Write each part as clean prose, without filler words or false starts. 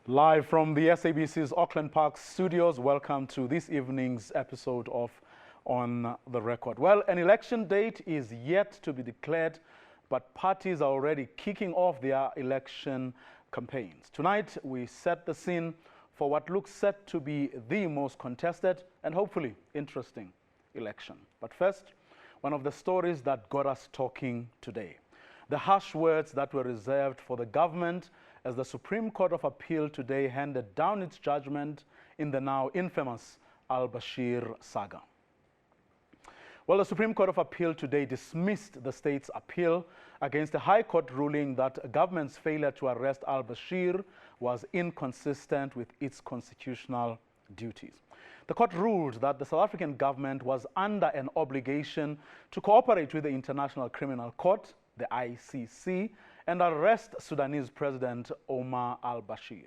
Live from the SABC's Auckland Park studios, welcome to this evening's episode of On the Record. Well, an election date is yet to be declared, but parties are already kicking off their election campaigns. Tonight, we set the scene for what looks set to be the most contested and hopefully interesting election. But first, one of the stories that got us talking today. The harsh words that were reserved for the government as the Supreme Court of Appeal today handed down its judgment in the now infamous al-Bashir saga. Well, the Supreme Court of Appeal today dismissed the state's appeal against a High Court ruling that a government's failure to arrest al-Bashir was inconsistent with its constitutional duties. The court ruled that the South African government was under an obligation to cooperate with the International Criminal Court, the ICC, and arrest Sudanese President Omar al-Bashir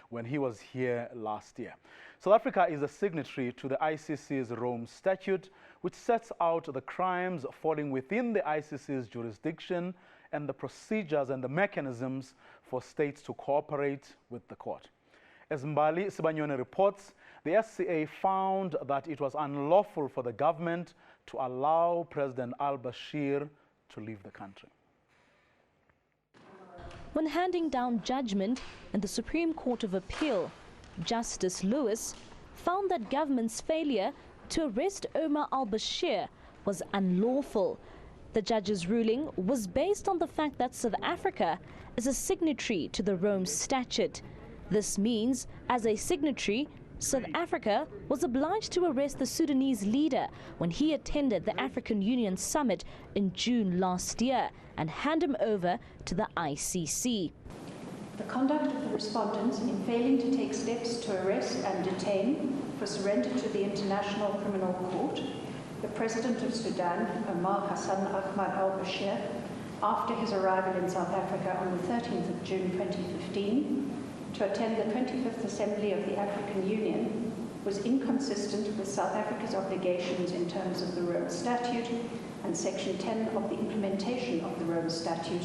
when he was here last year. South Africa is a signatory to the ICC's Rome Statute, which sets out the crimes falling within the ICC's jurisdiction and the procedures and the mechanisms for states to cooperate with the court. As Mbali Sibanyone reports, the SCA found that it was unlawful for the government to allow President al-Bashir to leave the country. When handing down judgment in the Supreme Court of Appeal, Justice Lewis found that government's failure to arrest Omar al-Bashir was unlawful. The judge's ruling was based on the fact that South Africa is a signatory to the Rome Statute. This means, as a signatory, South Africa was obliged to arrest the Sudanese leader when he attended the African Union Summit in June last year and hand him over to the ICC. The conduct of the respondents in failing to take steps to arrest and detain for surrender to the International Criminal Court the President of Sudan, Omar Hassan Ahmad al-Bashir, after his arrival in South Africa on the 13th of June 2015, to attend the 25th Assembly of the African Union was inconsistent with South Africa's obligations in terms of the Rome Statute and Section 10 of the implementation of the Rome Statute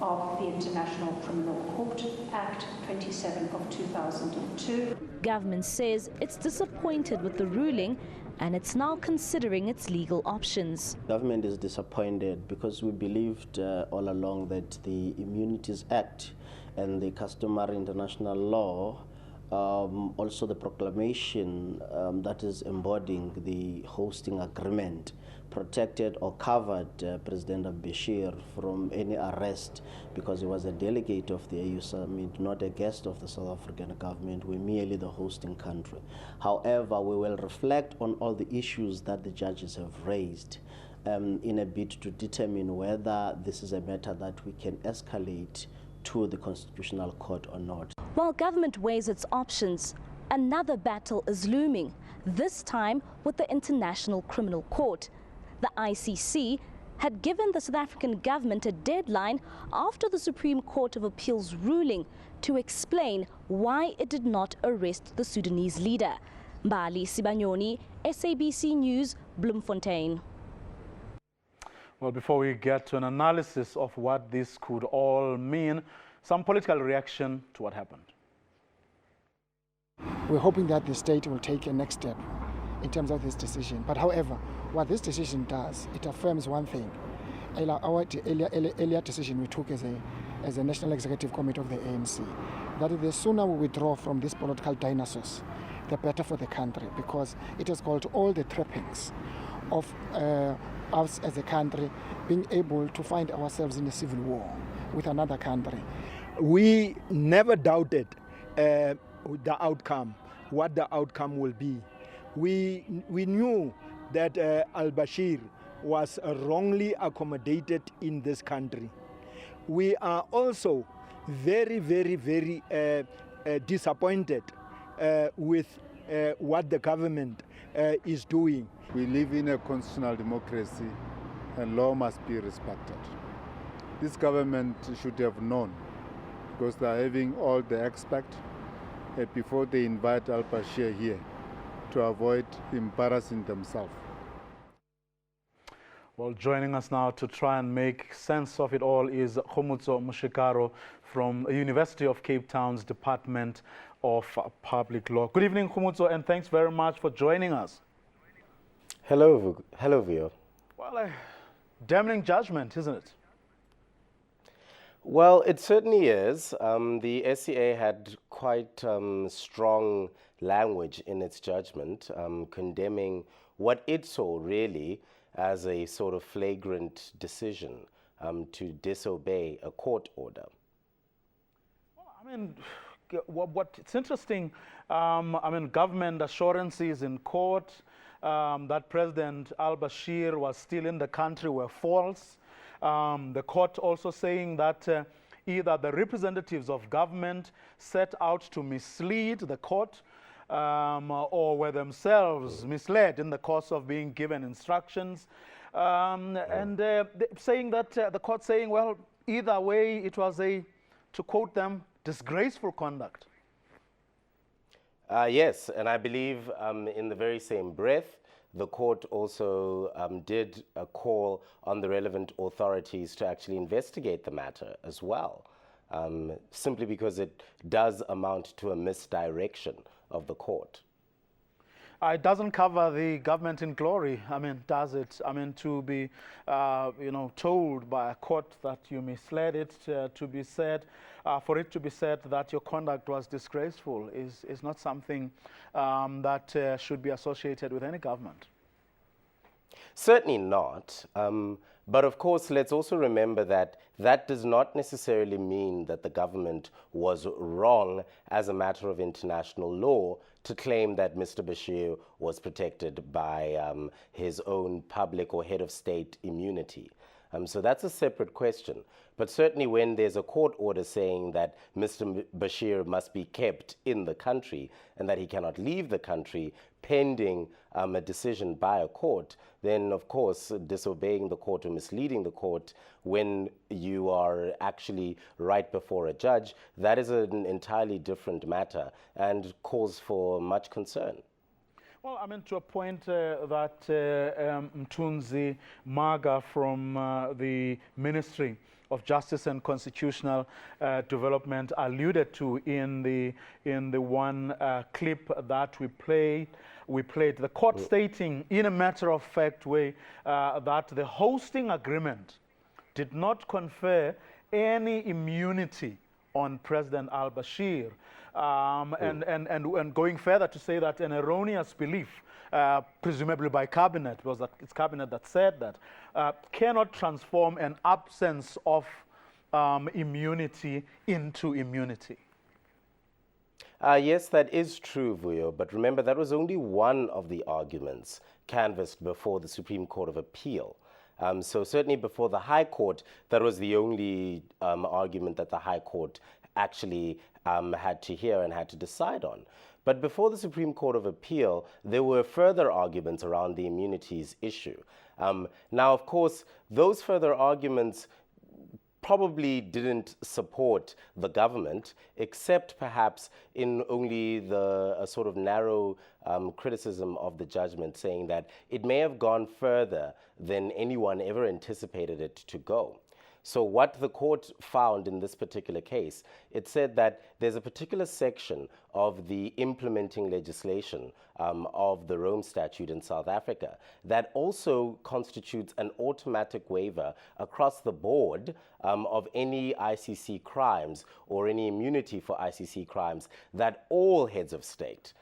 of the International Criminal Court Act 27 of 2002. Government says it's disappointed with the ruling and it's now considering its legal options. Government is disappointed because we believed all along that the Immunities Act and the customary international law, also the proclamation that is embodying the hosting agreement, protected or covered President al-Bashir from any arrest because he was a delegate of the AU summit, not a guest of the South African government. We're merely the hosting country. However, we will reflect on all the issues that the judges have raised in a bid to determine whether this is a matter that we can escalate to the Constitutional Court or not. While government weighs its options, another battle is looming, this time with the International Criminal Court. The ICC had given the South African government a deadline after the Supreme Court of Appeal's ruling to explain why it did not arrest the Sudanese leader. Mbali Sibanyone, SABC News, Bloemfontein. Well, before we get to an analysis of what this could all mean, some political reaction to what happened. We're hoping that the state will take a next step in terms of this decision. But however, what this decision does, it affirms one thing. Our earlier decision we took as a National Executive Committee of the ANC, that the sooner we withdraw from these political dinosaurs, the better for the country, because it has got all the trappings of us as a country being able to find ourselves in a civil war with another country. We never doubted the outcome, what the outcome will be. We knew that al-Bashir was wrongly accommodated in this country. We are also very, very, very disappointed with what the government is doing. We live in a constitutional democracy and law must be respected. This government should have known, because they are having all the expect before they invite al-Bashir here to avoid embarrassing themselves. Well, joining us now to try and make sense of it all is Khomotso Mushikaro from the University of Cape Town's Department of Public Law. Good evening, Khomotso, and thanks very much for joining us. Hello, Vio. Well, a damning judgment, isn't it? Well, it certainly is. The SCA had quite strong language in its judgment, condemning what it saw really as a sort of flagrant decision to disobey a court order. Well, I mean, it's interesting, I mean, government assurances in court that President al-Bashir was still in the country were false. The court also saying that either the representatives of government set out to mislead the court or were themselves misled in the course of being given instructions. And saying that, the court saying, well, either way, it was a, to quote them, disgraceful conduct. Yes, and I believe in the very same breath, the court also did call on the relevant authorities to actually investigate the matter as well, simply because it does amount to a misdirection of the court. It doesn't cover the government in glory. I mean, does it? I mean, to be, told by a court that you misled it, to be said, for it to be said that your conduct was disgraceful is not something that should be associated with any government. Certainly not. But of course, let's also remember that that does not necessarily mean that the government was wrong as a matter of international law to claim that Mr. Bashir was protected by his own public or head of state immunity. So that's a separate question. But certainly when there's a court order saying that Mr. Bashir must be kept in the country and that he cannot leave the country pending a decision by a court, then of course disobeying the court or misleading the court when you are actually right before a judge, that is an entirely different matter and cause for much concern. Well, I mean, to a point that Mthunzi Maga from the Ministry of Justice and Constitutional Development alluded to in the one clip that we played. The court stating in a matter-of-fact way that the hosting agreement did not confer any immunity on President al-Bashir. And going further to say that an erroneous belief, presumably by cabinet, was that it's cabinet that said that, cannot transform an absence of immunity into immunity. Yes, that is true, Vuyo, but remember that was only one of the arguments canvassed before the Supreme Court of Appeal. So certainly before the High Court, that was the only argument that the High Court actually had to hear and had to decide on. But before the Supreme Court of Appeal, there were further arguments around the immunities issue. Now, of course, those further arguments probably didn't support the government, except perhaps in only a sort of narrow criticism of the judgment, saying that it may have gone further than anyone ever anticipated it to go. So what the court found in this particular case, it said that there's a particular section of the implementing legislation of the Rome Statute in South Africa that also constitutes an automatic waiver across the board of any ICC crimes or any immunity for ICC crimes that all heads of state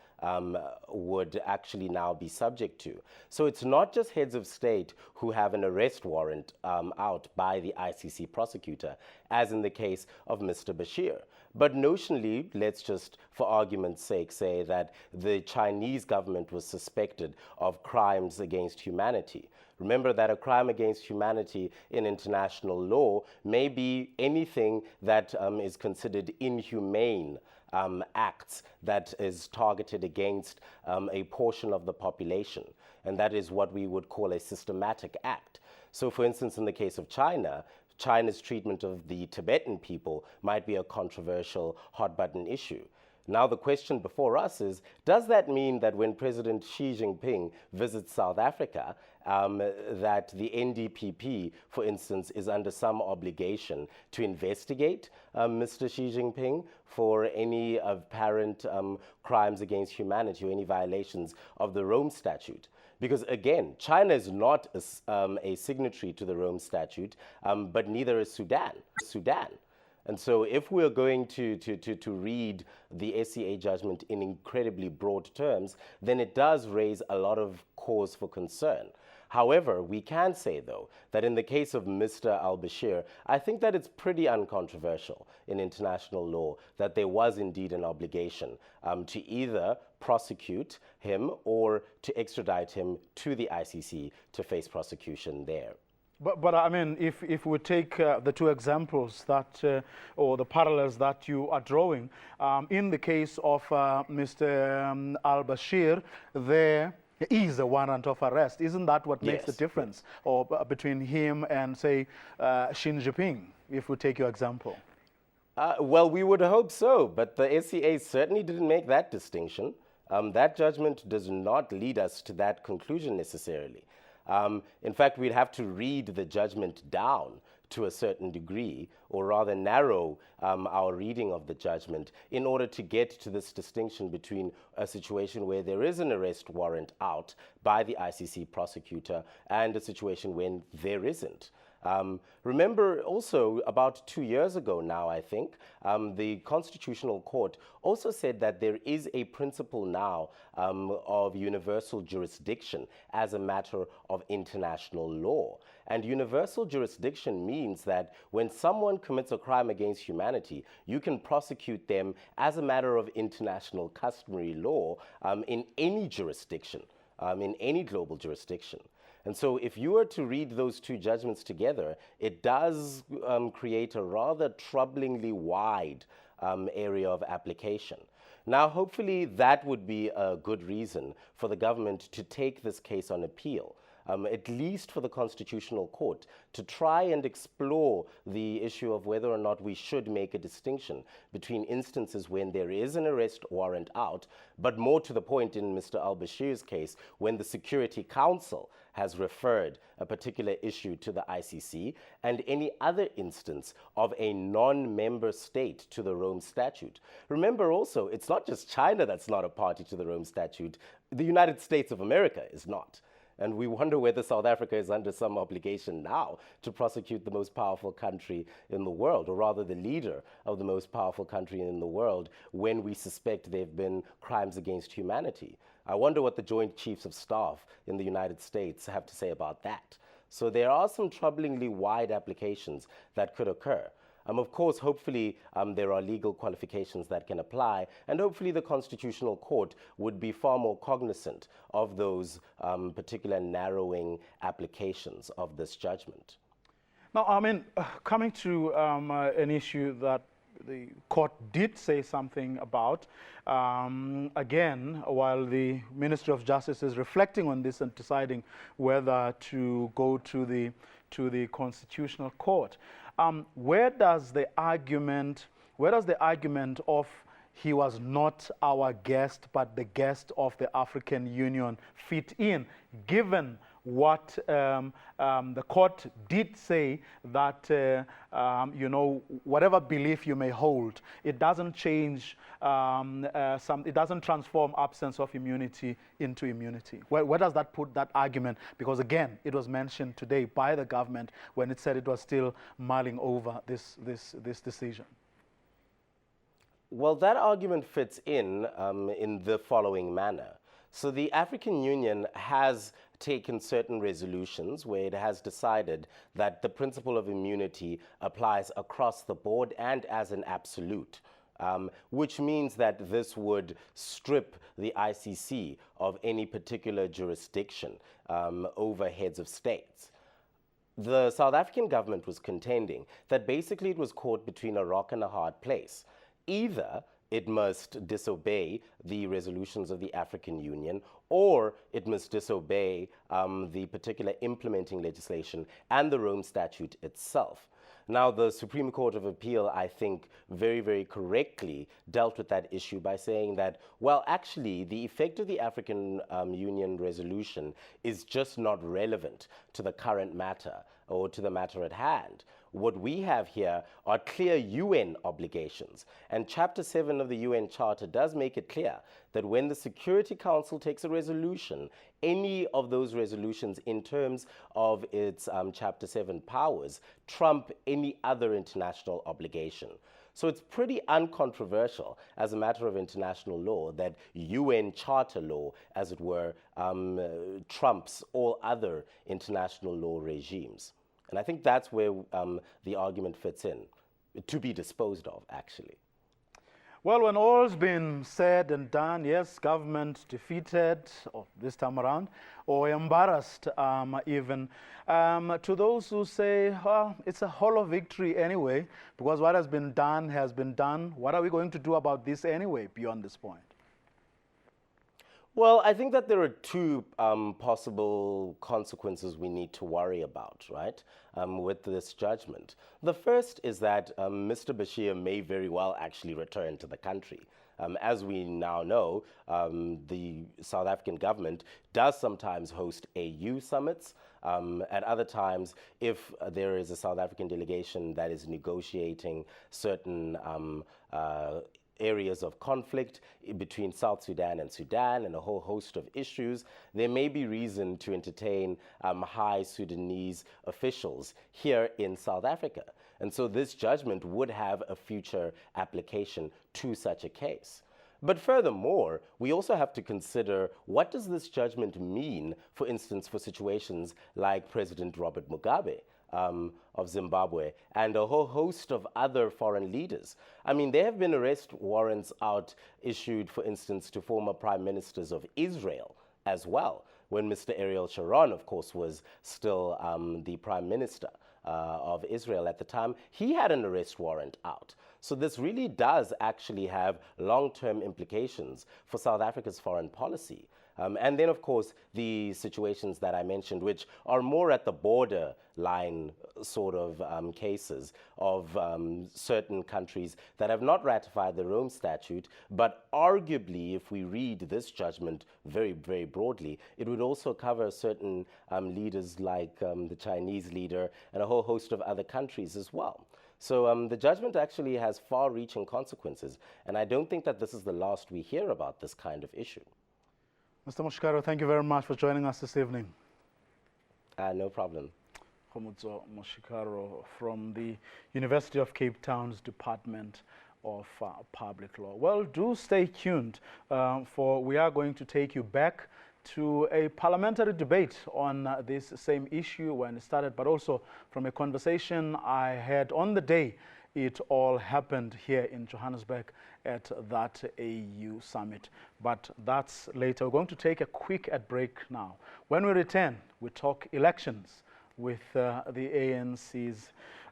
would actually now be subject to. So it's not just heads of state who have an arrest warrant out by the ICC prosecutor, as in the case of Mr. Bashir. But notionally, let's just, for argument's sake, say that the Chinese government was suspected of crimes against humanity. Remember that a crime against humanity in international law may be anything that is considered inhumane acts that is targeted against a portion of the population. And that is what we would call a systematic act. So for instance, in the case of China, China's treatment of the Tibetan people might be a controversial hot button issue. Now the question before us is, does that mean that when President Xi Jinping visits South Africa, that the NDPP, for instance, is under some obligation to investigate Mr. Xi Jinping for any apparent crimes against humanity or any violations of the Rome Statute? Because again, China is not a signatory to the Rome Statute, but neither is Sudan. And so if we're going to read the SCA judgment in incredibly broad terms, then it does raise a lot of cause for concern. However, we can say, though, that in the case of Mr. al-Bashir, I think that it's pretty uncontroversial in international law that there was indeed an obligation to either prosecute him or to extradite him to the ICC to face prosecution there. But I mean, if we take the two examples that, or the parallels that you are drawing, in the case of Mr. al-Bashir, there is a warrant of arrest. Isn't that what makes the difference, or between him and, say, Xi Jinping, if we take your example? Well, we would hope so, but the SCA certainly didn't make that distinction. That judgment does not lead us to that conclusion necessarily. In fact, we'd have to read the judgment down to a certain degree, or rather narrow our reading of the judgment in order to get to this distinction between a situation where there is an arrest warrant out by the ICC prosecutor and a situation when there isn't. Remember also about 2 years ago now, I think, the Constitutional Court also said that there is a principle now of universal jurisdiction as a matter of international law. And universal jurisdiction means that when someone commits a crime against humanity, you can prosecute them as a matter of international customary law in any jurisdiction, in any global jurisdiction. And so if you were to read those two judgments together, it does create a rather troublingly wide area of application. Now, hopefully that would be a good reason for the government to take this case on appeal. At least for the Constitutional Court, to try and explore the issue of whether or not we should make a distinction between instances when there is an arrest warrant out, but more to the point in Mr. al-Bashir's case, when the Security Council has referred a particular issue to the ICC, and any other instance of a non-member state to the Rome Statute. Remember also, it's not just China that's not a party to the Rome Statute, the United States of America is not. And we wonder whether South Africa is under some obligation now to prosecute the most powerful country in the world, or rather the leader of the most powerful country in the world, when we suspect there have been crimes against humanity. I wonder what the Joint Chiefs of Staff in the United States have to say about that. So there are some troublingly wide applications that could occur. Of course, hopefully there are legal qualifications that can apply, and hopefully the Constitutional Court would be far more cognizant of those particular narrowing applications of this judgment. Now, I mean, coming to an issue that the court did say something about, again, while the Ministry of Justice is reflecting on this and deciding whether to go to the Constitutional Court. Where does the argument of he was not our guest but the guest of the African Union fit in, given what the court did say that, you know, whatever belief you may hold, it doesn't change, it doesn't transform absence of immunity into immunity. Where does that put that argument? Because again, it was mentioned today by the government when it said it was still mulling over this decision. Well, that argument fits in the following manner. So the African Union has taken certain resolutions where it has decided that the principle of immunity applies across the board and as an absolute, which means that this would strip the ICC of any particular jurisdiction over heads of states. The South African government was contending that basically it was caught between a rock and a hard place. Either it must disobey the resolutions of the African Union, or it must disobey the particular implementing legislation and the Rome Statute itself. Now, the Supreme Court of Appeal, I think, very, very correctly dealt with that issue by saying that, well, actually, the effect of the African Union resolution is just not relevant to the current matter or to the matter at hand. What we have here are clear UN obligations. And Chapter 7 of the UN Charter does make it clear that when the Security Council takes a resolution, any of those resolutions in terms of its Chapter 7 powers trump any other international obligation. So it's pretty uncontroversial as a matter of international law that UN Charter law, as it were, trumps all other international law regimes. And I think that's where the argument fits in, to be disposed of, actually. Well, when all's been said and done, yes, government defeated, or this time around, or embarrassed even, to those who say, well, it's a hollow victory anyway, because what has been done has been done. What are we going to do about this anyway, beyond this point? Well, I think that there are two possible consequences we need to worry about, right, with this judgment. The first is that Mr. Bashir may very well actually return to the country. As we now know, the South African government does sometimes host AU summits. At other times, if there is a South African delegation that is negotiating certain areas of conflict between South Sudan and a whole host of issues, there may be reason to entertain high Sudanese officials here in South Africa. And so this judgment would have a future application to such a case. But furthermore, we also have to consider, what does this judgment mean, for instance, for situations like President Robert Mugabe of Zimbabwe and a whole host of other foreign leaders? I mean, there have been arrest warrants issued, for instance, to former prime ministers of Israel as well, when Mr. Ariel Sharon, of course, was still the prime minister of Israel at the time. He had an arrest warrant out. So this really does actually have long-term implications for South Africa's foreign policy. And then, of course, the situations that I mentioned, which are more at the borderline sort of cases of certain countries that have not ratified the Rome Statute, but arguably, if we read this judgment very, very broadly, it would also cover certain leaders like the Chinese leader and a whole host of other countries as well. So the judgment actually has far-reaching consequences, and I don't think that this is the last we hear about this kind of issue. Mr. Moshikaro, thank you very much for joining us this evening. No problem. Khomutso Moshikaro from the University of Cape Town's Department of Public Law. Well, do stay tuned, for we are going to take you back to a parliamentary debate on this same issue when it started, but also from a conversation I had on the day it all happened here in Johannesburg at that AU summit. But that's later. We're going to take a quick break now. When we return, we talk elections with the ANC's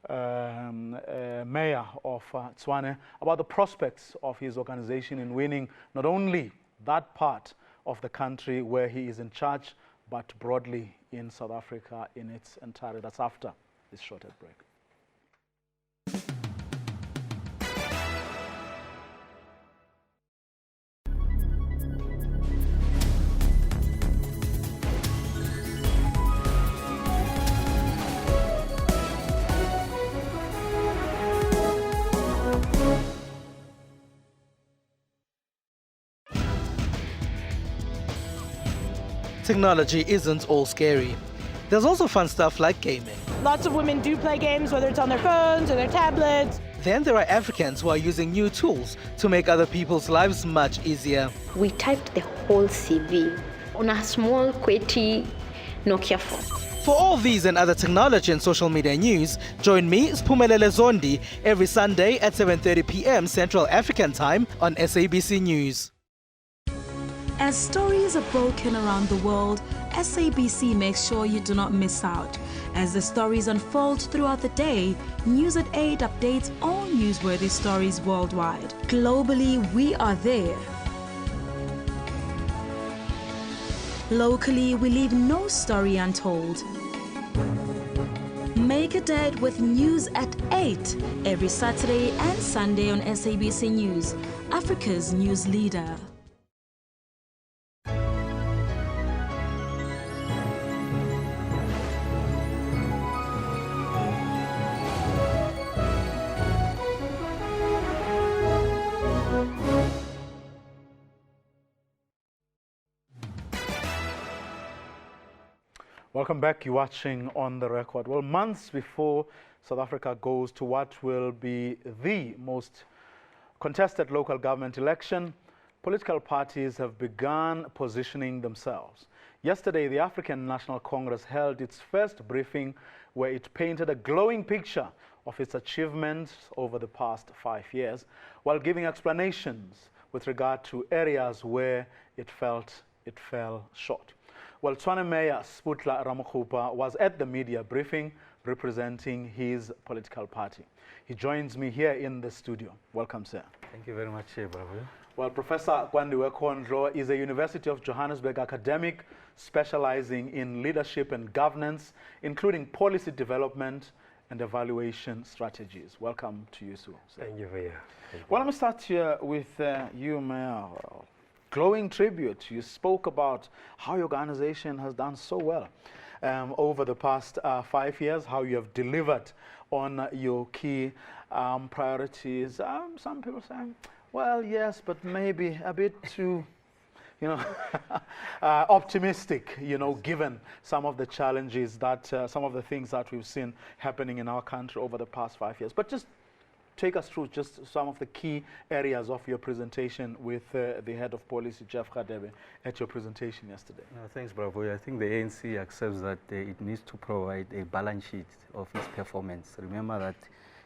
mayor of Tshwane about the prospects of his organization in winning not only that part of the country where he is in charge, but broadly in South Africa in its entirety. That's after this short break. Technology isn't all scary. There's also fun stuff like gaming. Lots of women do play games, whether it's on their phones or their tablets. Then there are Africans who are using new tools to make other people's lives much easier. We typed the whole CV on a small, QWERTY Nokia phone. For all these and other technology and social media news, join me, Spumelele Zondi, every Sunday at 7:30 p.m. Central African Time on SABC News. As stories are broken around the world, SABC makes sure you do not miss out. As the stories unfold throughout the day, News at 8 updates all newsworthy stories worldwide. Globally, we are there. Locally, we leave no story untold. Make a date with News at 8, every Saturday and Sunday on SABC News, Africa's news leader. Welcome back. You're watching On the Record. Well, months before South Africa goes to what will be the most contested local government election, political parties have begun positioning themselves. Yesterday, the African National Congress held its first briefing where it painted a glowing picture of its achievements over the past 5 years, while giving explanations with regard to areas where it felt it fell short. Well, Tshwane Mayor Sputla Ramokgopa was at the media briefing representing his political party. He joins me here in the studio. Welcome, sir. Thank you very much, Bravo. Well, Professor Kwandiwe Kondlo is a University of Johannesburg academic specializing in leadership and governance, including policy development and evaluation strategies. Welcome to you, sir. Thank you for you. Well, let me start here with you, Mayor. Glowing tribute. You spoke about how your organization has done so well over the past 5 years, how you have delivered on your key priorities. Some people say, well, yes, but maybe a bit too, optimistic, given some of the challenges that, some of the things that we've seen happening in our country over the past 5 years. But just take us through just some of the key areas of your presentation with the head of policy, Jeff Radebe, at your presentation yesterday. No, thanks, Bravo. I think the ANC accepts that it needs to provide a balance sheet of its performance. Remember that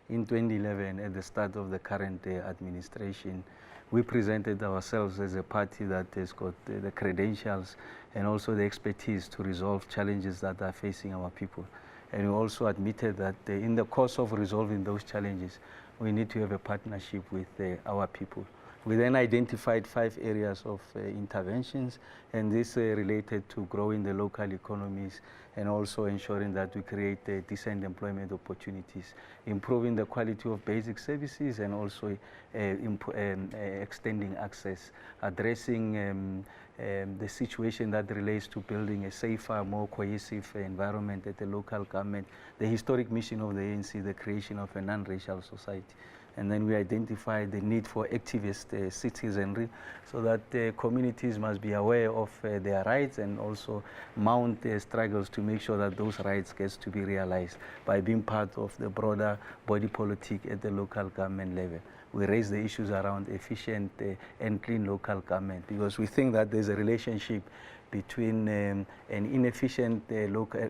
in 2011, at the start of the current administration, we presented ourselves as a party that has got the credentials and also the expertise to resolve challenges that are facing our people. And we also admitted that in the course of resolving those challenges, we need to have a partnership with our people. We then identified 5 areas of interventions, and this related to growing the local economies and also ensuring that we create decent employment opportunities, improving the quality of basic services, and also extending access, addressing the situation that relates to building a safer, more cohesive environment at the local government, the historic mission of the ANC, the creation of a non-racial society. And then we identify the need for activist citizenry so that communities must be aware of their rights and also mount struggles to make sure that those rights get to be realized by being part of the broader body politic at the local government level. We raise the issues around efficient and clean local government because we think that there's a relationship between an inefficient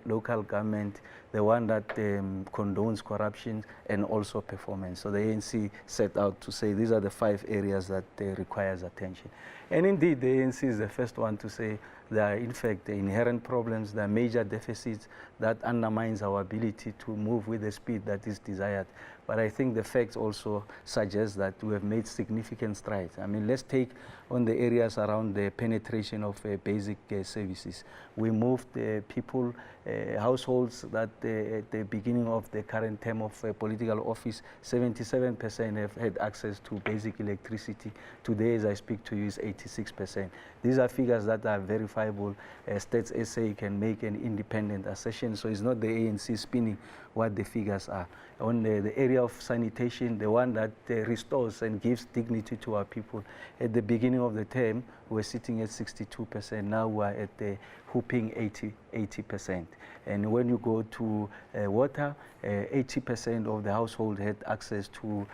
local government, the one that condones corruption, and also performance. So the ANC set out to say these are the 5 areas that requires attention. And indeed, the ANC is the first one to say there are, in fact, inherent problems, there are major deficits that undermines our ability to move with the speed that is desired. But I think the facts also suggest that we have made significant strides. I mean, let's take on the areas around the penetration of basic services. We moved people, households that at the beginning of the current term of political office, 77% have had access to basic electricity. Today, as I speak to you, is 86%. These are figures that are verifiable. Stats SA can make an independent assertion, so it's not the ANC spinning what the figures are. On the area of sanitation, the one that restores and gives dignity to our people. At the beginning of the term, we're sitting at 62%. Now we're at the whooping 80%. And when you go to water, 80% of the household had access to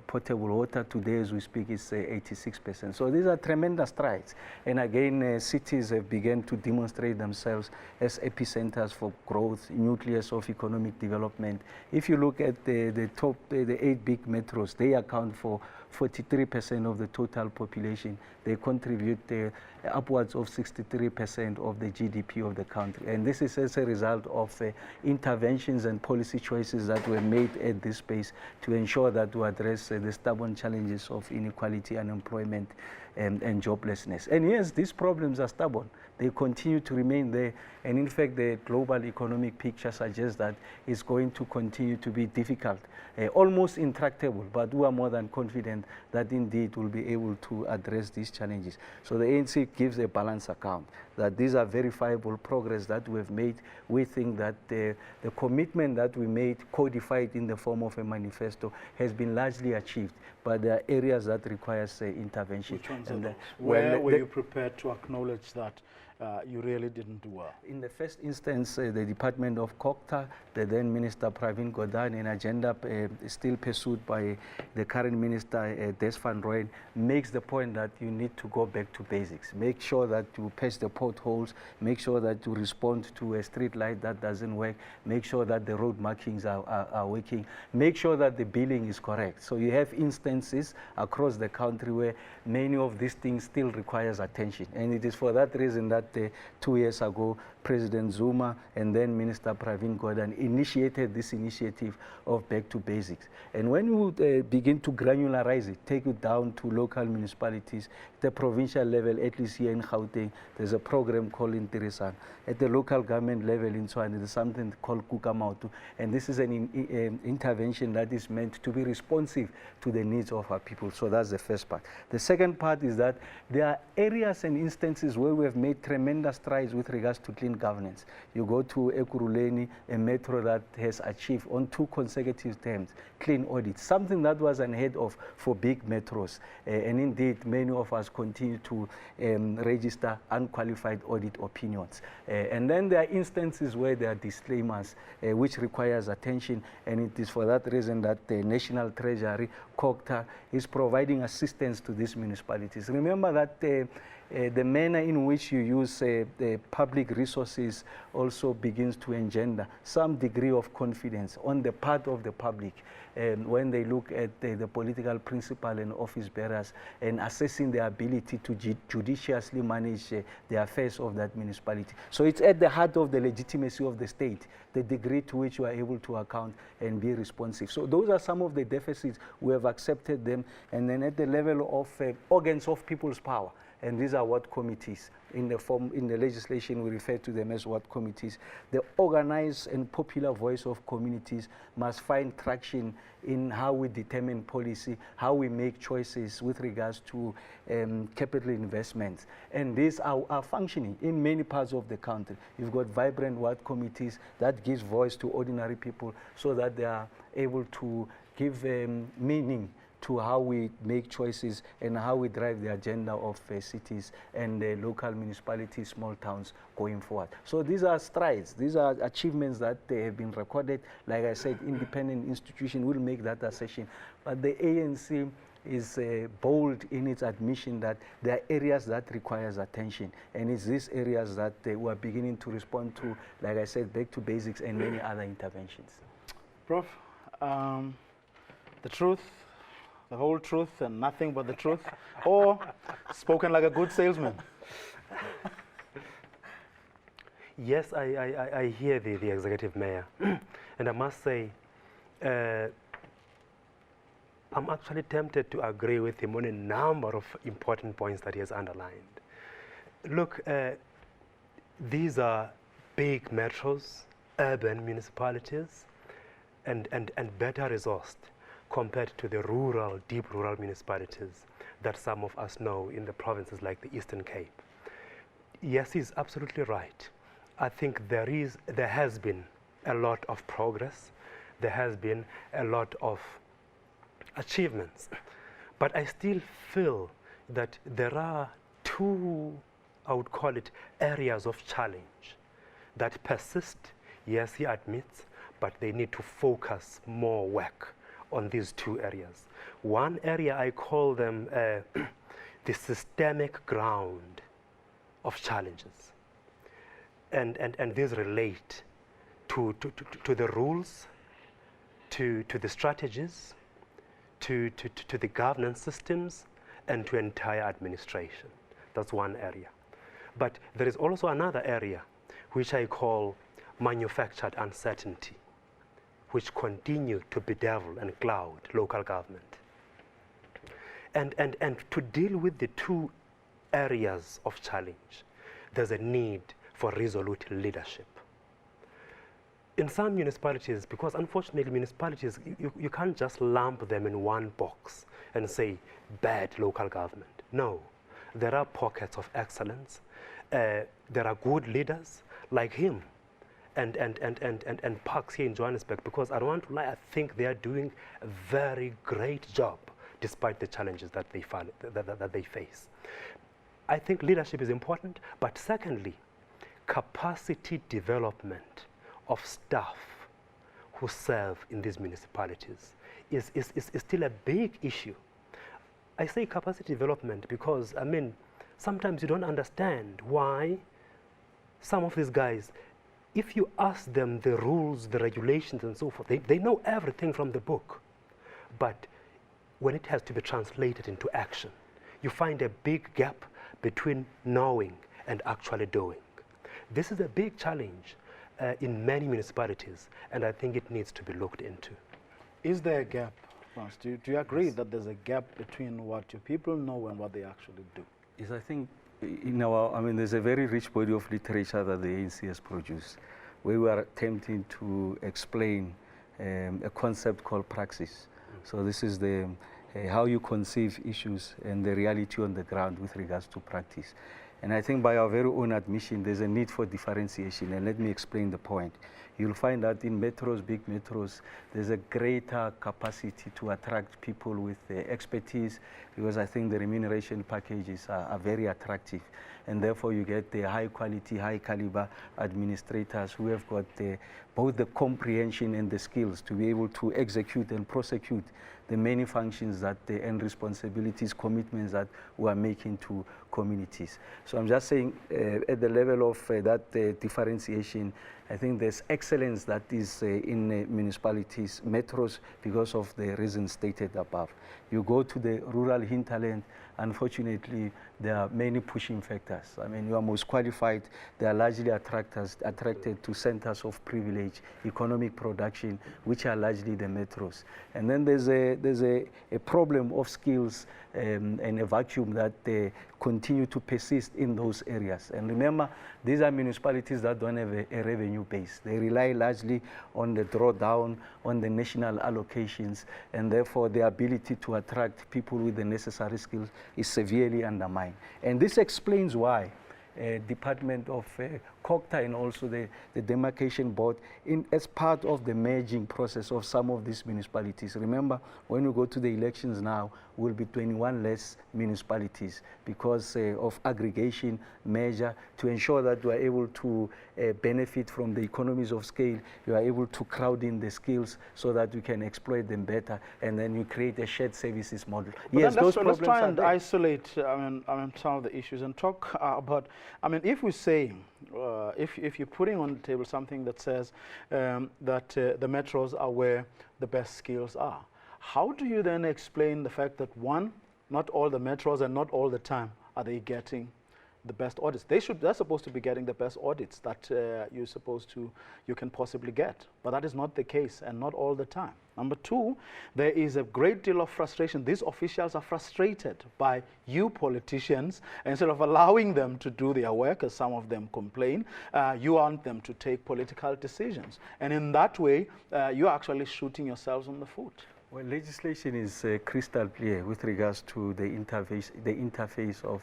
potable water. Today, as we speak, it's 86%. So these are tremendous strides. And again, cities have begun to demonstrate themselves as epicenters for growth, nucleus of economic development. If you look at the 8 big metros, they account for 43% of the total population. They contribute upwards of 63% of the GDP of the country. And this is as a result of interventions and policy choices that were made at this space to ensure that we address the stubborn challenges of inequality, unemployment, and joblessness. And yes, these problems are stubborn. They continue to remain there. And in fact, the global economic picture suggests that it's going to continue to be difficult, almost intractable, but we are more than confident that indeed we'll be able to address these challenges. So the ANC gives a balanced account that these are verifiable progress that we've made. We think that the commitment that we made, codified in the form of a manifesto, has been largely achieved, but there are areas that requires intervention. Which ones are those? Where were you prepared to acknowledge that you really didn't do well? In the first instance, the Department of COGTA, the then Minister Pravin Gordhan, an agenda still pursued by the current Minister Des Van Rooyen, makes the point that you need to go back to basics. Make sure that you patch the potholes, make sure that you respond to a street light that doesn't work, make sure that the road markings are working, make sure that the billing is correct. So you have instances across the country where many of these things still requires attention. And it is for that reason that 2 years ago, President Zuma and then Minister Pravin Gordhan initiated this initiative of Back to Basics. And when you begin to granularize it, take it down to local municipalities, the provincial level, at least here in Gauteng, there's a program called Interesan. At the local government level in Tshwane, there's something called Kukamautu. And this is an intervention that is meant to be responsive to the needs of our people. So that's the first part. The second part is that there are areas and instances where we have made tremendous strides with regards to clean governance. You go to Ekurhuleni, a metro that has achieved on 2 consecutive terms clean audits, something that was unheard of for big metros. And indeed, many of us continue to register unqualified audit opinions. And then there are instances where there are disclaimers, which requires attention, and it is for that reason that the National Treasury, COGTA, is providing assistance to these municipalities. Remember that the manner in which you use the public resources also begins to engender some degree of confidence on the part of the public when they look at the political principal and office bearers and assessing their ability to judiciously manage the affairs of that municipality. So it's at the heart of the legitimacy of the state, the degree to which you are able to account and be responsive. So those are some of the deficits. We have accepted them. And then at the level of organs of people's power, and these are what committees. In the legislation, we refer to them as what committees. The organized and popular voice of communities must find traction in how we determine policy, how we make choices with regards to capital investments. And these are functioning in many parts of the country. You've got vibrant ward committees that gives voice to ordinary people so that they are able to give meaning to how we make choices and how we drive the agenda of cities and local municipalities, small towns going forward. So these are strides, these are achievements that have been recorded. Like I said, independent institution will make that assertion. But the ANC is bold in its admission that there are areas that requires attention, and it's these areas that we are beginning to respond to, like I said, back to basics and many other interventions. Prof, the truth, the whole truth and nothing but the truth, or spoken like a good salesman? Yes, I hear the executive mayor, and I must say, I'm actually tempted to agree with him on a number of important points that he has underlined. Look, these are big metros, urban municipalities, and better resourced compared to the rural, deep rural municipalities that some of us know in the provinces like the Eastern Cape. Yes, he's absolutely right. I think there has been a lot of progress. There has been a lot of achievements. But I still feel that there are 2, I would call it, areas of challenge that persist. Yes, he admits, but they need to focus more work on these 2 areas. One area, I call them the systemic ground of challenges. And these relate to the rules, to the strategies, to the governance systems, and to entire administration. That's one area. But there is also another area, which I call manufactured uncertainty, which continue to bedevil and cloud local government. And to deal with the two areas of challenge, there's a need for resolute leadership. In some municipalities, because unfortunately municipalities, you can't just lump them in one box and say bad local government. No, there are pockets of excellence. There are good leaders like him and Parks here in Johannesburg, because I don't want to lie, I think they are doing a very great job despite the challenges that they face. I think leadership is important, but secondly, capacity development of staff who serve in these municipalities is still a big issue. I say capacity development because, I mean, sometimes you don't understand why some of these guys, if you ask them the rules, the regulations and so forth, they know everything from the book. But when it has to be translated into action, you find a big gap between knowing and actually doing. This is a big challenge in many municipalities, and I think it needs to be looked into. Is there a gap, Frans? Do you agree that there's a gap between what your people know and what they actually do? Yes, I think there's a very rich body of literature that the ANC has produced, where we are attempting to explain a concept called praxis. So this is the how you conceive issues and the reality on the ground with regards to practice. And I think by our very own admission, there's a need for differentiation, and let me explain the point. You'll find that in metros, big metros, there's a greater capacity to attract people with expertise, because I think the remuneration packages are very attractive. And therefore you get the high quality, high caliber administrators who have got both the comprehension and the skills to be able to execute and prosecute the many functions that and responsibilities, commitments that we are making to communities. So I'm just saying at the level of that differentiation, I think there's excellence that is in municipalities, metros, because of the reasons stated above. You go to the rural hinterland, unfortunately, there are many pushing factors. I mean, you are most qualified. They are largely attracted to centers of privilege, economic production, which are largely the metros. And then there's a problem of skills and a vacuum that continue to persist in those areas. And remember, these are municipalities that don't have a revenue base. They rely largely on the drawdown, on the national allocations, and therefore the ability to attract people with the necessary skills is severely undermined. And this explains why Department of COCTA and also the demarcation board as part of the merging process of some of these municipalities. Remember, when we go to the elections now, will be 21 less municipalities because of aggregation measure to ensure that we are able to benefit from the economies of scale. You are able to crowd in the skills so that we can exploit them better, and then you create a shared services model. But yes, those let's try and there. isolate some of the issues and talk about, if we say, if you're putting on the table something that says that the metros are where the best skills are, how do you then explain the fact that, one, not all the metros and not all the time are they getting the best audits? They're supposed to be getting the best audits that you can possibly get, but that is not the case and not all the time. Number two, there is a great deal of frustration. These officials are frustrated by you politicians. Instead of allowing them to do their work, as some of them complain, you want them to take political decisions. And in that way, you're actually shooting yourselves on the foot. Well, legislation is crystal clear with regards to the interface of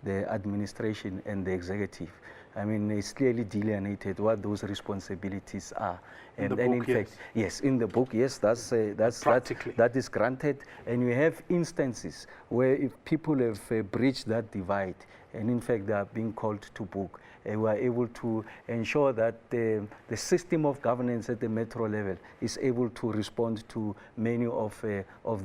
the administration and the executive. I mean, it's clearly delineated what those responsibilities are. In the book, yes. Yes, in the book, yes, that is granted. And you have instances where if people have breached that divide, and in fact they are being called to book, we are able to ensure that the system of governance at the metro level is able to respond to many of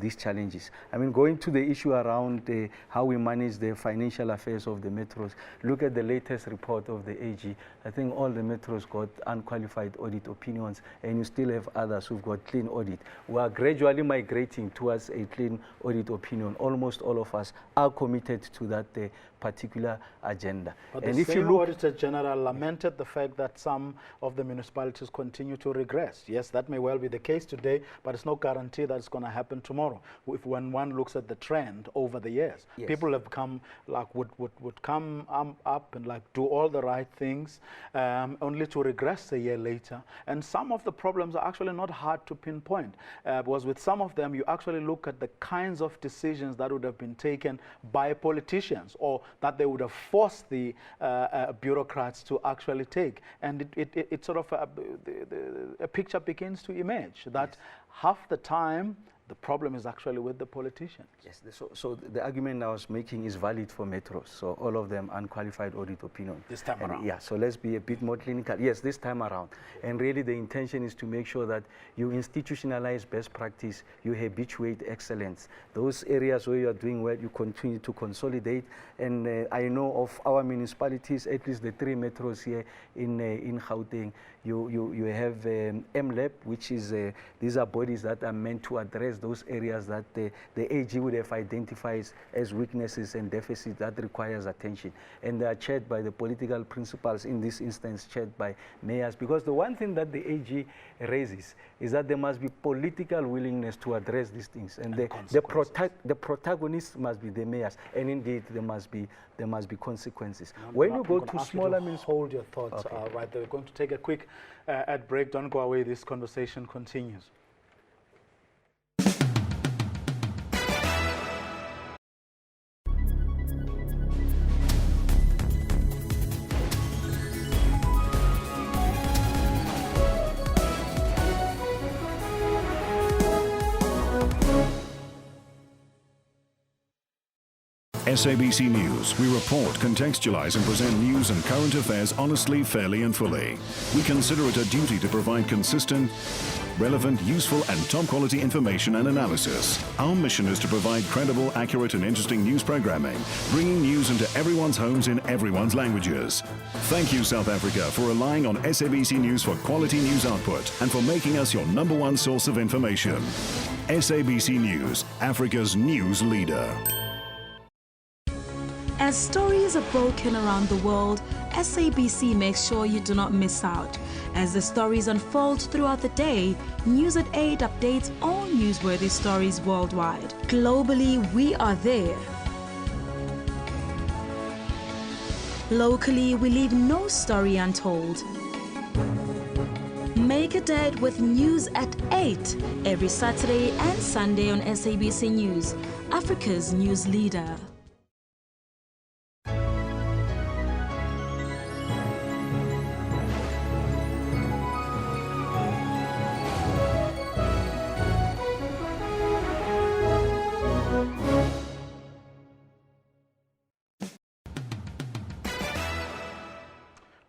these challenges. I mean, going to the issue around how we manage the financial affairs of the metros, look at the latest report of the AG. I think all the metros got unqualified audit opinions, and you still have others who've got clean audit. We are gradually migrating towards a clean audit opinion. Almost all of us are committed to that particular particular agenda. But and the if you same look, Auditor General lamented the fact that some of the municipalities continue to regress. Yes, that may well be the case today, but it's no guarantee that it's going to happen tomorrow. When one looks at the trend over the years, Yes. people have come, like, would come up and like do all the right things, only to regress a year later. And some of the problems are actually not hard to pinpoint, because with some of them, you actually look at the kinds of decisions that would have been taken by politicians, or that they would have forced the bureaucrats to actually take. And it sort of, a picture begins to emerge that yes. half the time, the problem is actually with the politicians. Yes, so the argument I was making is valid for metros, so all of them unqualified audit opinion. This time around. Yeah, so let's be a bit more clinical. Yes, this time around. And really the intention is to make sure that you institutionalize best practice, you habituate excellence. Those areas where you are doing well, you continue to consolidate. And I know of our municipalities, at least the 3 metros here in Gauteng, you have MLAB, which is, these are bodies that are meant to address those areas that the AG would have identified as weaknesses and deficits that requires attention. And they are chaired by the political principals, in this instance chaired by mayors, because the one thing that the AG raises is that there must be political willingness to address these things. And the protagonists must be the mayors, and indeed there must be consequences. When you go to smaller municipalities, hold your thoughts right there. We're going to take a quick ad break. Don't go away. This conversation continues. SABC News. We report, contextualize and present news and current affairs honestly, fairly and fully. We consider it a duty to provide consistent, relevant, useful and top quality information and analysis. Our mission is to provide credible, accurate and interesting news programming, bringing news into everyone's homes in everyone's languages. Thank you, South Africa, for relying on SABC News for quality news output and for making us your #1 source of information. SABC News, Africa's news leader. As stories are broken around the world, SABC makes sure you do not miss out. As the stories unfold throughout the day, News at 8 updates all newsworthy stories worldwide. Globally, we are there. Locally, we leave no story untold. Make a date with News at 8 every Saturday and Sunday on SABC News, Africa's news leader.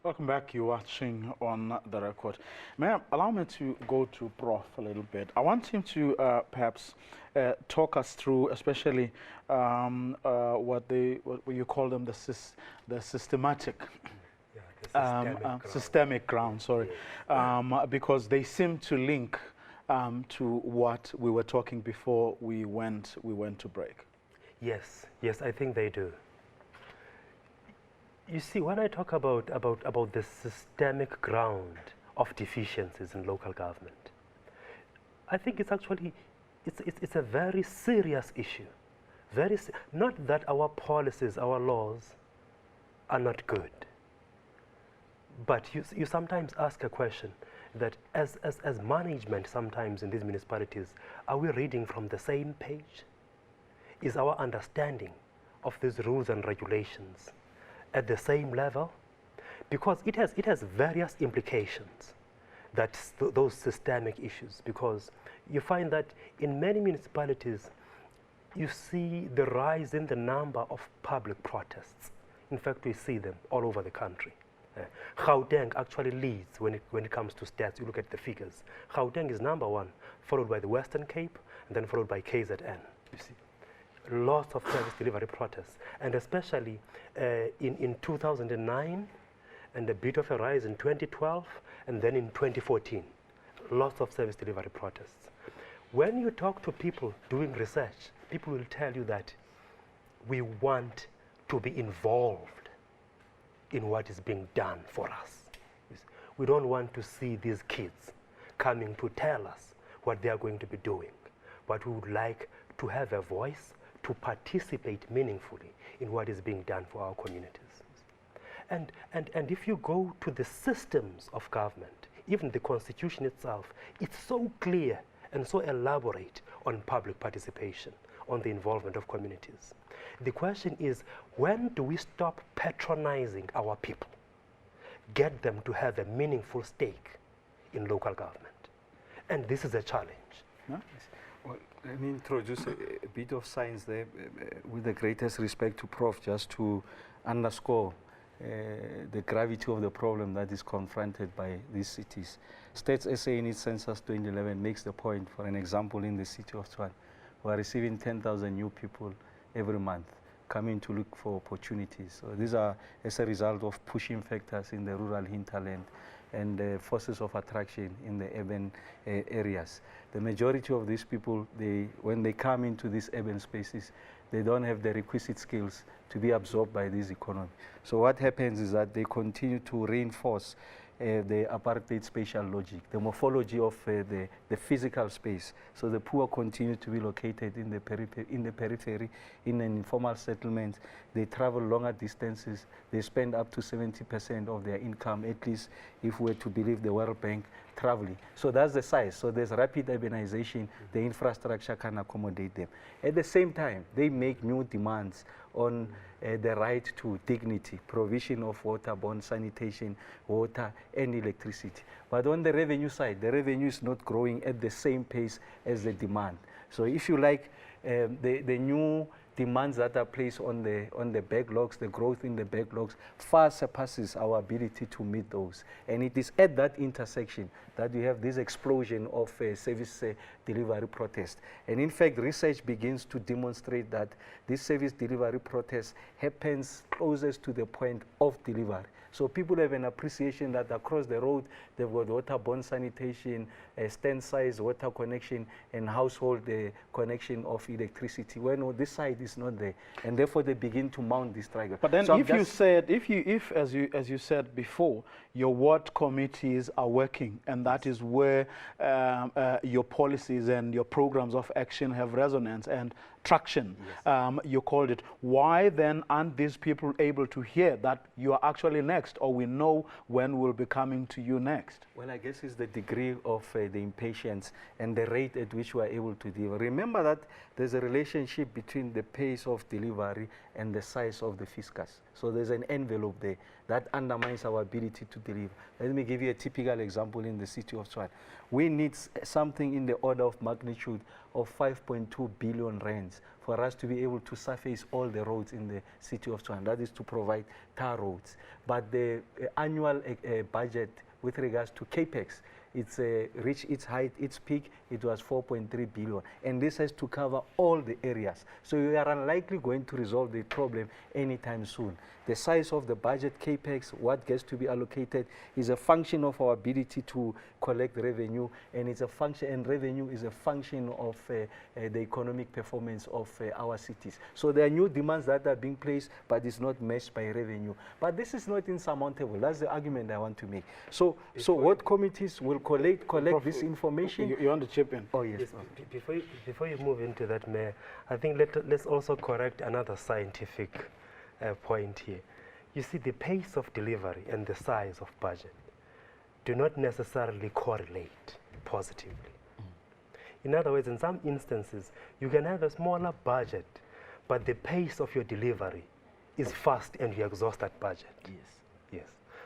Welcome back. You're watching On the Record. May I allow me to go to Prof a little bit? I want him to perhaps talk us through, especially what you call them, the systematic. Systemic ground, sorry, because they seem to link to what we were talking before we went to break. Yes, I think they do. You see, when I talk about the systemic ground of deficiencies in local government, I think it's actually it's a very serious issue. Not that our policies, our laws are not good, but you sometimes ask a question that as management sometimes in these municipalities, are we reading from the same page? Is our understanding of these rules and regulations at the same level? Because it has various implications, those systemic issues, because you find that in many municipalities you see the rise in the number of public protests. In fact, we see them all over the country. Gauteng actually leads when it comes to stats. You look at the figures. Gauteng is #1, followed by the Western Cape, and then followed by KZN. You see, lots of service delivery protests, and especially in 2009, and a bit of a rise in 2012, and then in 2014, lots of service delivery protests. When you talk to people doing research, people will tell you that we want to be involved in what is being done for us. We don't want to see these kids coming to tell us what they are going to be doing, but we would like to have a voice to participate meaningfully in what is being done for our communities. And if you go to the systems of government, even the Constitution itself, it's so clear and so elaborate on public participation, on the involvement of communities. The question is, when do we stop patronizing our people, get them to have a meaningful stake in local government? And this is a challenge. No? Well, let me introduce a bit of science there, with the greatest respect to Prof, just to underscore the gravity of the problem that is confronted by these cities. Stats SA in its census 2011 makes the point, for an example, in the city of Tshwane, we are receiving 10,000 new people every month coming to look for opportunities. So these are as a result of pushing factors in the rural hinterland and forces of attraction in the urban areas. The majority of these people, when they come into these urban spaces, they don't have the requisite skills to be absorbed by this economy. So what happens is that they continue to reinforce the apartheid spatial logic, the morphology of the physical space. So the poor continue to be located in the periphery, in an informal settlement. They travel longer distances. They spend up to 70% of their income, at least if we're to believe the World Bank, traveling. So that's the size. So there's rapid urbanization. The infrastructure can accommodate them. At the same time, they make new demands on the right to dignity, provision of waterborne sanitation, water and electricity. But on the revenue side, the revenue is not growing at the same pace as the demand. So if you like, the new demands that are placed on the backlogs, the growth in the backlogs far surpasses our ability to meet those. And it is at that intersection that we have this explosion of service delivery protest. And in fact, research begins to demonstrate that this service delivery protest happens closest to the point of delivery. So people have an appreciation that across the road, they've got waterborne sanitation, stand-size water connection, and household connection of electricity. When this side is not there, and therefore they begin to mount this struggle. But then, so if as you said before, your ward committees are working, and that is where your policies and your programs of action have resonance and traction, you called it. Why then aren't these people able to hear that you are actually next, or we know when we'll be coming to you next? Well, I guess it's the degree of the impatience and the rate at which we are able to deliver. Remember that there's a relationship between the pace of delivery and the size of the fiscus. So there's an envelope there that undermines our ability to deliver. Let me give you a typical example in the city of Tshwane. We need something in the order of magnitude of 5.2 billion rands for us to be able to surface all the roads in the city of Tshwane. That is to provide tar roads. But the annual budget with regards to CAPEX, it's reached its height, its peak, it was 4.3 billion. And this has to cover all the areas. So we are unlikely going to resolve the problem anytime soon. The size of the budget CAPEX, what gets to be allocated, is a function of our ability to collect revenue, and it's a function, and revenue is a function of the economic performance of our cities. So there are new demands that are being placed, but it's not matched by revenue. But this is not insurmountable. That's the argument I want to make. So what committees will collect this information? You want to chip in? Oh, yes. Before you move into that, Mayor, I think let's also correct another scientific point here. You see, the pace of delivery and the size of budget do not necessarily correlate positively. In other words, in some instances, you can have a smaller budget, but the pace of your delivery is fast and you exhaust that budget. Yes.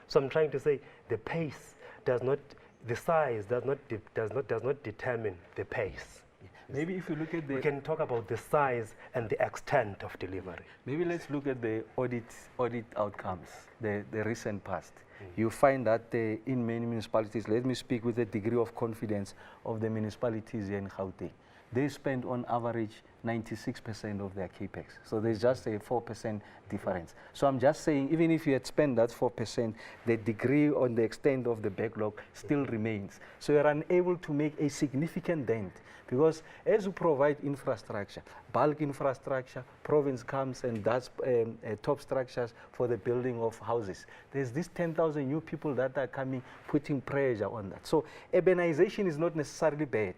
So I'm trying to say the pace does not, the size does not determine the pace. Maybe if you look at we can talk about the size and the extent of delivery. Maybe let's look at the audit outcomes, the recent past. You find that in many municipalities, let me speak with a degree of confidence of the municipalities here in Gauteng. they spend on average 96% of their capex. So there's just a 4% difference. So I'm just saying, even if you had spent that 4%, the degree on the extent of the backlog still remains. So you're unable to make a significant dent, because as you provide infrastructure, bulk infrastructure, province comes and does top structures for the building of houses. There's these 10,000 new people that are coming, putting pressure on that. So urbanization is not necessarily bad.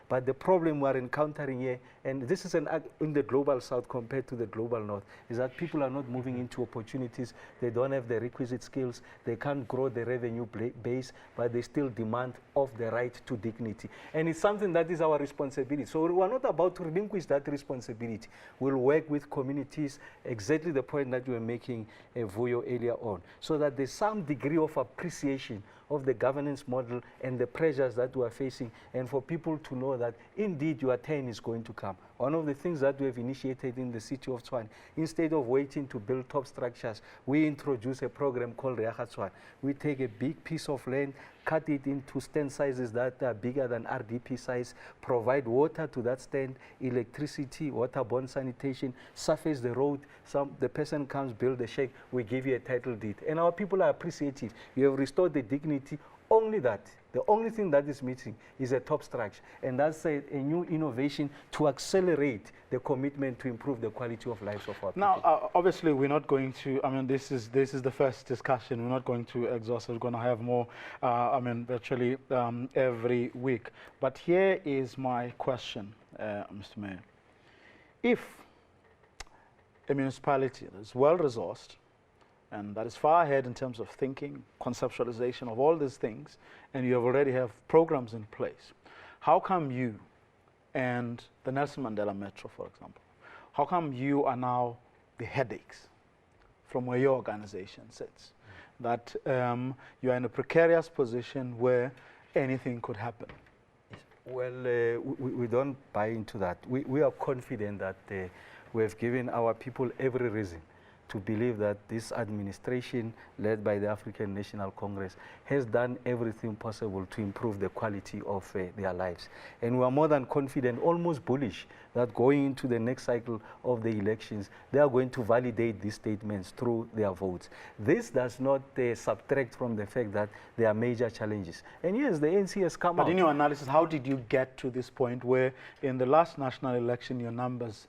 But the problem we're encountering here, and this is in the global south compared to the global north, is that people are not moving into opportunities. They don't have the requisite skills. They can't grow the revenue base, but they still demand of the right to dignity. And it's something that is our responsibility. So we're not about to relinquish that responsibility. We'll work with communities, exactly the point that you were making, Vuyo, earlier on, so that there's some degree of appreciation of the governance model and the pressures that we are facing, and for people to know that indeed your turn is going to come. One of the things that we have initiated in the city of Tshwane, instead of waiting to build top structures, we introduce a program called Reaga Tshwane. We take a big piece of land, cut it into stand sizes that are bigger than RDP size, provide water to that stand, electricity, waterborne sanitation, surface the road. The person comes, build a shack, we give you a title deed. And our people are appreciative. You have restored the dignity. Only that. The only thing that is missing is a top structure. And that's a new innovation to accelerate the commitment to improve the quality of lives of our people. Now, obviously, we're not going to, this is the first discussion. We're not going to exhaust it. We're going to have more, virtually every week. But here is my question, Mr. Mayor. If a municipality that is well-resourced, and that is far ahead in terms of thinking, conceptualization of all these things, and you already have programs in place, how come you and the Nelson Mandela Metro, for example, how come you are now the headaches from where your organization sits? That you are in a precarious position where anything could happen. Well, we don't buy into that. We are confident that we have given our people every reason to believe that this administration, led by the African National Congress, has done everything possible to improve the quality of their lives. And we are more than confident, almost bullish, that going into the next cycle of the elections, they are going to validate these statements through their votes. This does not subtract from the fact that there are major challenges. And yes, the ANC has come out. But in your analysis, how did you get to this point where in the last national election your numbers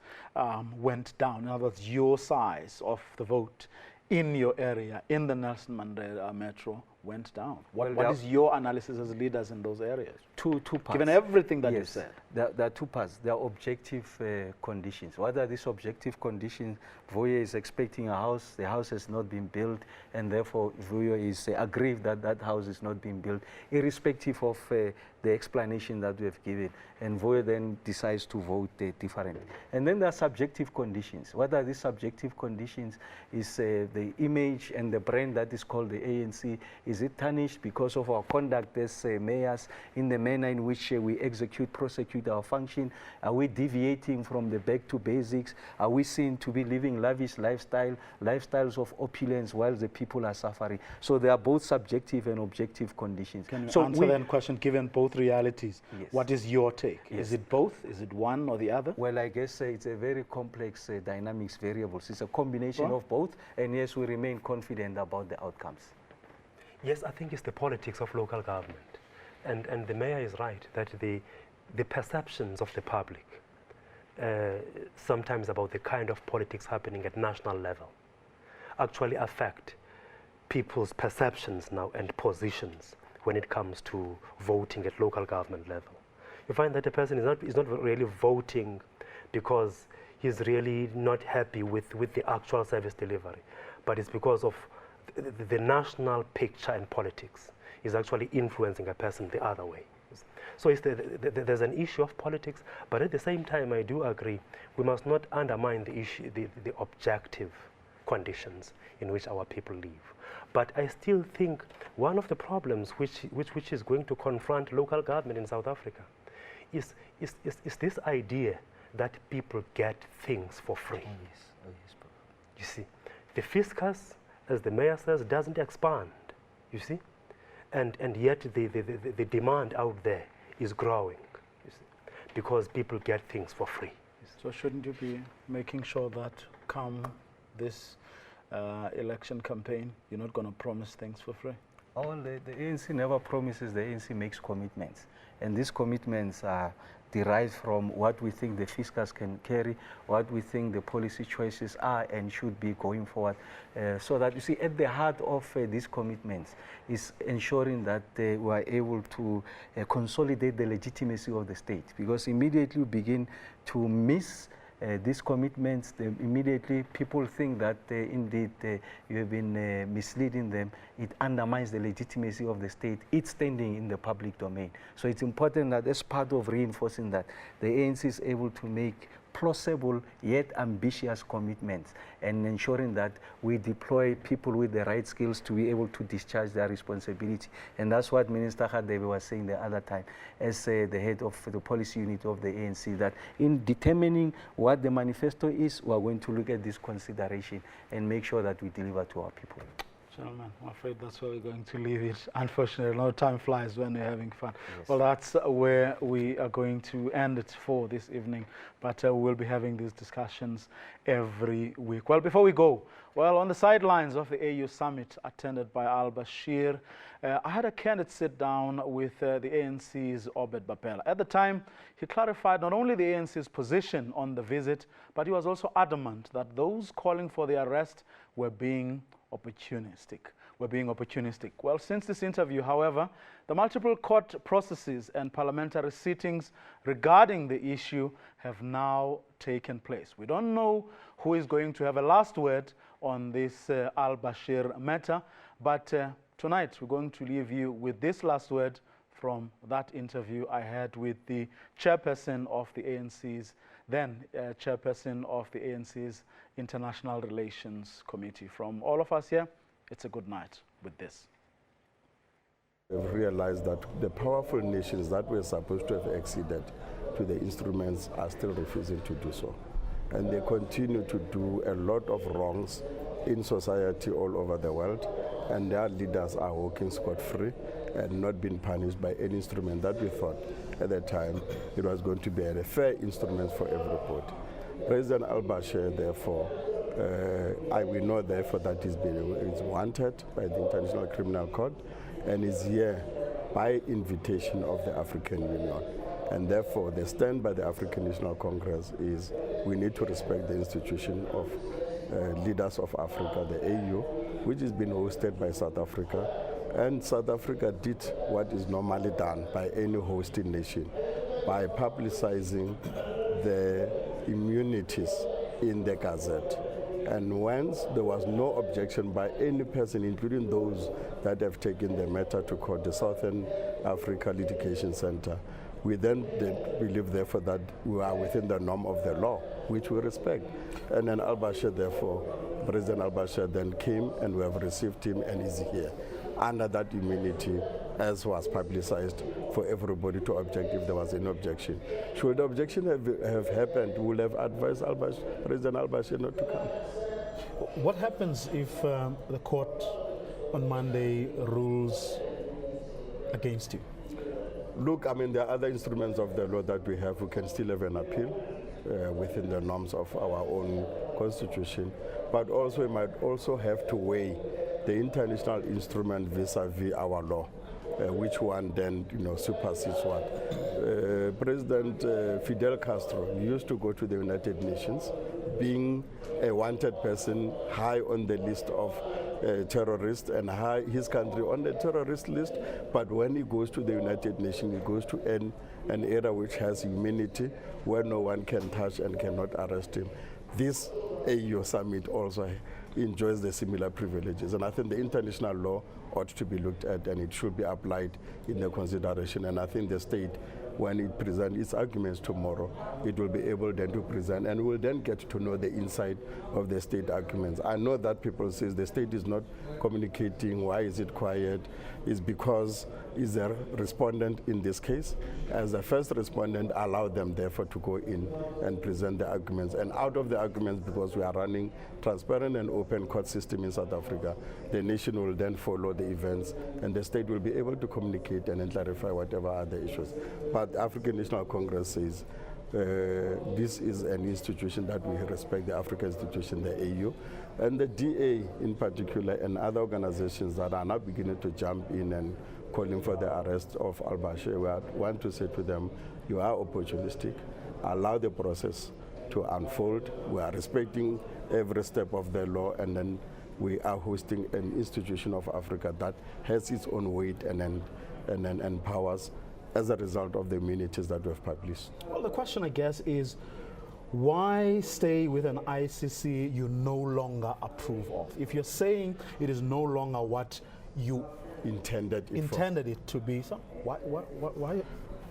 went down? In other words, your size of the vote in your area, in the Nelson Mandela Metro, went down. What is your analysis as leaders in those areas? Two parts. Given everything that you said. There are two parts. There are objective conditions. What are these objective conditions? Vuyo is expecting a house. The house has not been built, and therefore Vuyo is aggrieved that that house is not being built, irrespective of the explanation that we have given. And Vuyo then decides to vote differently. And then there are subjective conditions. What are these subjective conditions? Is the image and the brand that is called the ANC, is it tarnished because of our conduct as mayors in the manner in which we execute, prosecute our function? Are we deviating from the back to basics? Are we seen to be living lavish lifestyles of opulence while the people are suffering? So there are both subjective and objective conditions. Can you answer that question, given both realities? Yes. What is your take? Yes. Is it both? Is it one or the other? Well, I guess it's a very complex dynamics variables. It's a combination of both, and yes, we remain confident about the outcomes. Yes, I think it's the politics of local government. And the mayor is right that the perceptions of the public, sometimes about the kind of politics happening at national level, actually affect people's perceptions now and positions when it comes to voting at local government level. You find that a person is not really voting because he's really not happy with the actual service delivery, but it's because of the national picture and politics is actually influencing a person the other way. So there's an issue of politics, but at the same time, I do agree we must not undermine the issue, the objective conditions in which our people live. But I still think one of the problems which is going to confront local government in South Africa is this idea that people get things for free. You see, the fiscus, as the mayor says, doesn't expand, you see? And yet the demand out there is growing. You see? because people get things for free. So shouldn't you be making sure that come this election campaign, you're not going to promise things for free? Oh, the ANC never promises, the ANC makes commitments. And these commitments are derived from what we think the fiscus can carry, what we think the policy choices are and should be going forward. So that, you see, at the heart of these commitments is ensuring that we are able to consolidate the legitimacy of the state. Because immediately you begin to miss these commitments, immediately people think that indeed you have been misleading them. It undermines the legitimacy of the state, its standing in the public domain. So it's important that as part of reinforcing that, the ANC is able to make plausible yet ambitious commitments and ensuring that we deploy people with the right skills to be able to discharge their responsibility. And that's what Minister Hadebe was saying the other time as the head of the policy unit of the ANC, that in determining what the manifesto is, we're going to look at this consideration and make sure that we deliver to our people. Gentlemen, I'm afraid that's where we're going to leave it. Unfortunately, no, time flies when we're having fun. Yes. Well, that's where we are going to end it for this evening. But we'll be having these discussions every week. Well, before we go, well, on the sidelines of the AU summit attended by al-Bashir, I had a candid sit down with the ANC's Obed Bapela. At the time, he clarified not only the ANC's position on the visit, but he was also adamant that those calling for the arrest were being opportunistic. Well, since this interview, however, the multiple court processes and parliamentary sittings regarding the issue have now taken place. We don't know who is going to have a last word on this al-Bashir matter, but tonight we're going to leave you with this last word from that interview I had with the chairperson of the ANC's, then chairperson of the ANC's International Relations Committee. From all of us here, it's a good night with this. We've realized that the powerful nations that were supposed to have acceded to the instruments are still refusing to do so. And they continue to do a lot of wrongs in society all over the world, and their leaders are walking scot-free and not being punished by any instrument that we thought at the time it was going to be a fair instrument for everybody. President al-Bashir, therefore, we know therefore that is wanted by the International Criminal Court and is here by invitation of the African Union. And therefore, the stand by the African National Congress is we need to respect the institution of leaders of Africa, the AU, which has been hosted by South Africa. And South Africa did what is normally done by any hosting nation by publicizing the immunities in the Gazette. And once there was no objection by any person, including those that have taken the matter to court, the Southern Africa Litigation Center, we then believe, therefore, that we are within the norm of the law, which we respect. And then al-Bashir, therefore, President al-Bashir then came and we have received him and is here under that immunity, as was publicized for everybody to object if there was any objection. Should the objection have happened, we would have advised President al-Bashir not to come. What happens if the court on Monday rules against you? Look, I mean, there are other instruments of the law that we have. We can still have an appeal within the norms of our own constitution, but also we might also have to weigh the international instrument vis-a-vis our law, which one then supersedes what. President Fidel Castro used to go to the United Nations, being a wanted person high on the list of terrorists and his country on the terrorist list, but when he goes to the United Nations, he goes to an era which has immunity, where no one can touch and cannot arrest him. This AU summit also enjoys the similar privileges, and I think the international law ought to be looked at and it should be applied in the consideration. And I think the state, when it presents its arguments tomorrow, it will be able then to present and will then get to know the inside of the state arguments. I know that people say the state is not communicating. Why is it quiet? It's because is a respondent in this case. As the first respondent, allow them therefore to go in and present the arguments. And out of the arguments, because we are running transparent and open court system in South Africa, the nation will then follow the events and the state will be able to communicate and then clarify whatever are the issues. But but the African National Congress says this is an institution that we respect, the African institution, the AU, and the DA in particular, and other organizations that are now beginning to jump in and calling for the arrest of al-Bashir. We want to say to them, you are opportunistic, allow the process to unfold. We are respecting every step of the law, and then we are hosting an institution of Africa that has its own weight and powers as a result of the immunities that we have published. Well, the question, I guess, is why stay with an ICC you no longer approve of? If you're saying it is no longer what you intended it to be, so why?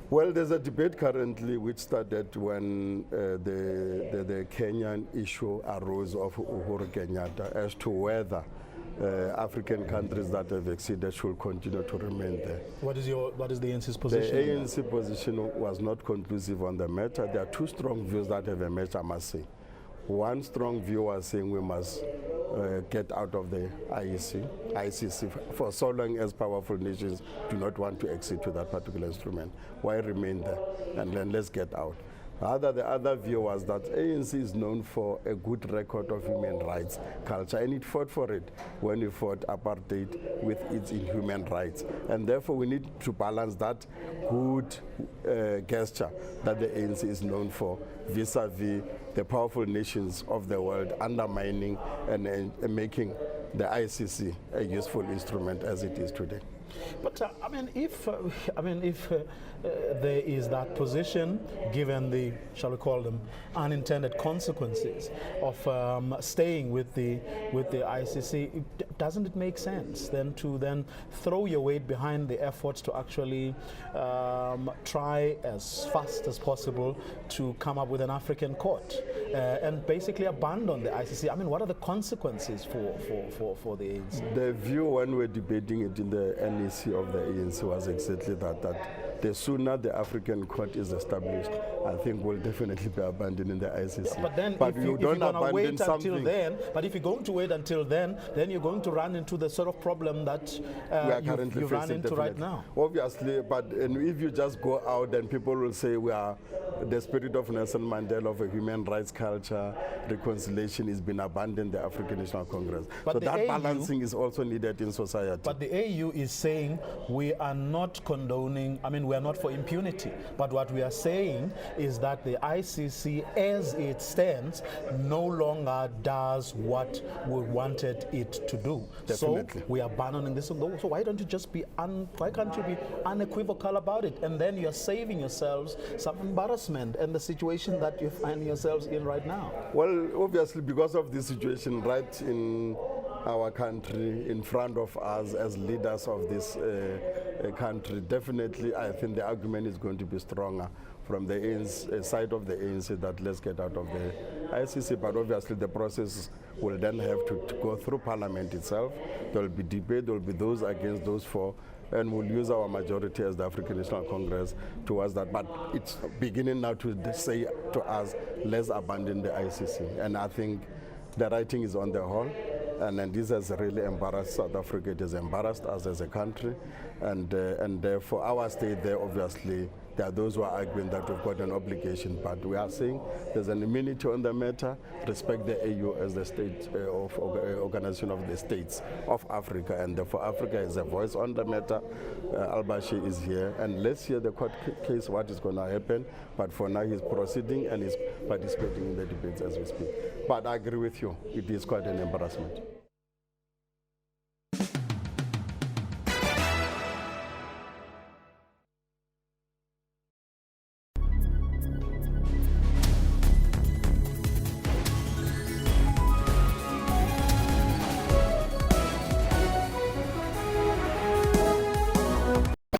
Well, there's a debate currently which started when the Kenyan issue arose of Uhuru Kenyatta as to whether African countries that have acceded should continue to remain there. What is the ANC's position? The ANC position was not conclusive on the matter. There are two strong views that have emerged, I must say. One strong view was saying we must get out of the ICC for so long as powerful nations do not want to accede to that particular instrument. Why remain there? And then let's get out. The other view was that ANC is known for a good record of human rights culture, and it fought for it when we fought apartheid with its inhuman rights. And therefore we need to balance that good gesture that the ANC is known for vis-a-vis the powerful nations of the world undermining and making the ICC a useful instrument as it is today. But if there is that position, given the, shall we call them, unintended consequences of staying with the ICC, doesn't it make sense then to throw your weight behind the efforts to actually try as fast as possible to come up with an African court and basically abandon the ICC? What are the consequences for the ANC? The view when we're debating it in the NEC of the ANC was exactly that the sooner the African court is established, I think we'll definitely be abandoning the ICC. But then if you're going to wait until then, you're going to run into the sort of problem that you run into right now. Obviously, but if you just go out, then people will say we are the spirit of Nelson Mandela of a human rights culture, reconciliation has been abandoned, the African National Congress. But so that balancing is also needed in society. But the AU is saying we are not condoning, we are not for impunity, but what we are saying is that the ICC as it stands no longer does what we wanted it to do. Definitely. So we are abandoning this. So why don't you just why can't you be unequivocal about it? And then you're saving yourselves some embarrassment and the situation that you find yourselves in right now. Well, obviously because of this situation right in our country, in front of us as leaders of this country, definitely I think the argument is going to be stronger from the ANC, side of the ANC that let's get out of the ICC, but obviously the process will then have to go through Parliament itself. There will be debate, there will be those against, those for, and we'll use our majority as the African National Congress towards that. But it's beginning now to say to us, let's abandon the ICC. And I think the writing is on the wall. And this has really embarrassed South Africa. It has embarrassed us as a country. And therefore, our stay there, obviously, there are those who are arguing that we've got an obligation, but we are saying there's an immunity on the matter, respect the AU as the state of organization of the states of Africa, and therefore Africa has a voice on the matter. Al-Bashir is here, and let's hear the court case, what is going to happen, but for now he's proceeding and he's participating in the debates as we speak. But I agree with you, it is quite an embarrassment.